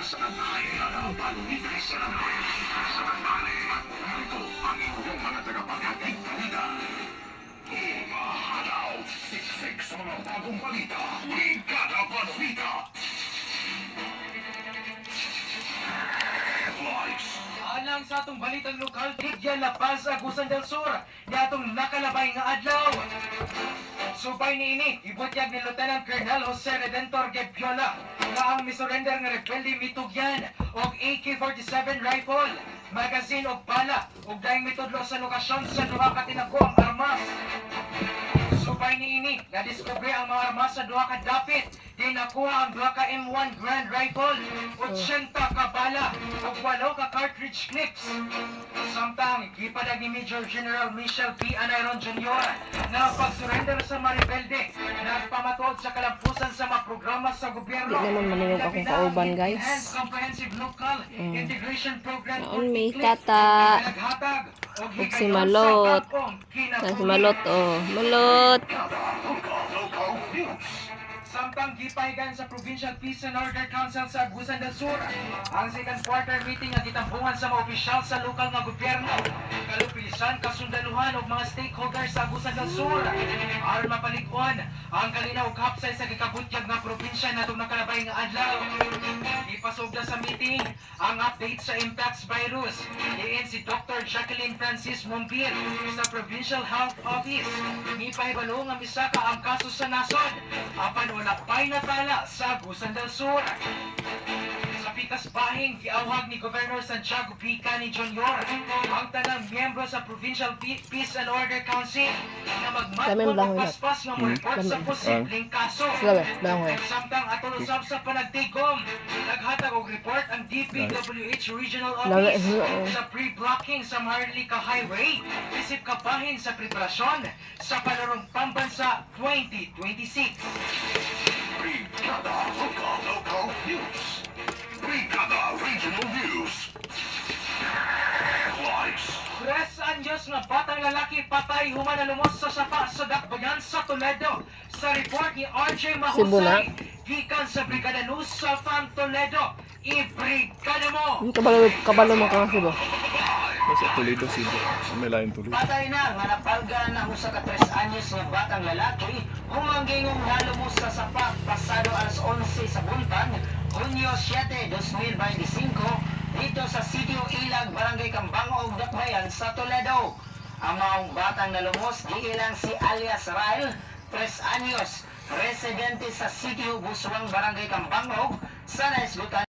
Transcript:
Ito ang inyong mga tagapaghatid balita. Umahalaw, siksik sa mga bagong balita. Brigada Balita. Headlines. Alang sa atong balitang lokal, Bigyan La Paz, Agusan del Sur, na atong nakalabay nga adlaw. Subay ni ini, ibutyag ni Lieutenant Colonel Jose Redentor Gebiola na ang misurrender nga rebelde mitugyan og AK-47 rifle, magazine og bala ug daing mitudlo sa lokasyon sa duha ka tinaguang armas. Subay ni ini, nadiskubre ang mga armas sa duha ka dapit. Di nakuha ang duha ka M1 Grand Rifle, 80 ka bala ug 8 ka cartridge clips. Samtang gipadag ni Major General Michel P. Anayron Jr. na pag-surrender sa mga rebelde, nagpamatuod sa kalampusan sa mga programa sa gobyerno. Di naman maningog akong kauban, guys. Enhanced Comprehensive Local Integration Program May tata. naghatag og Ug si Malot. Si Malot, oh. Malot. Local news. Samtang gipahigan sa Provincial Peace and Order Council sa Agusan del Sur ang second quarter meeting nga gitampungan sa mga opisyal sa lokal nga gobyerno, kalupisan, kasundaluhan ug mga stakeholders sa Agusan del Sur aron mapalig-on ang kalinaw ug hapsay sa gikabutyag nga probinsya natong nakalabay nga adlaw. Ipasugda sa meeting ang update sa Mpox virus. Diin si Dr. Jacqueline Francis Mombir sa Provincial Health Office. Ipahibalo nga misaka ang kaso sa nasod apan wala pa'y natala sa Agusan del Sur. Sa pikas bahing, giawhag ni Governor Santiago P. Cani Jr. ang tanang miyembro sa Provincial Peace and Order Council na magmatpon o paspas nga report sa posibleng kaso. Samtang atol usab sa panagtigom, naghatag og report ang DPWH Regional Office sa pre-blocking sa Maharlika Highway isip kabahin sa preparasyon sa palarong pambansa 2026. Brigada Local News. Brigada Regional News. Headlines. 3 anyos nga batang lalaki patay human na lumos sa sapa sa dakbayan sa Toledo. Sa report ni RJ Mahusay, gikan sa Brigada News sa Fan Toledo. I-brigada mo! Kabalo mo ka kasi ba? Sa Toledo City. May lain Toledo. Patay na nga napalgan ang usa ka 3 anyos nga batang lalaki humanggingong nalumos sa sapa pasado alas 11 sa buntag, Hunyo 7, 2025 dito sa Sitio Ilag, Barangay Kambangog, Dakbayan sa Toledo. Ang maong batang nalumos giilang si alias Rael, 3 anyos, residente sa Sitio Buswang, Barangay Kambangog, sa naisgutan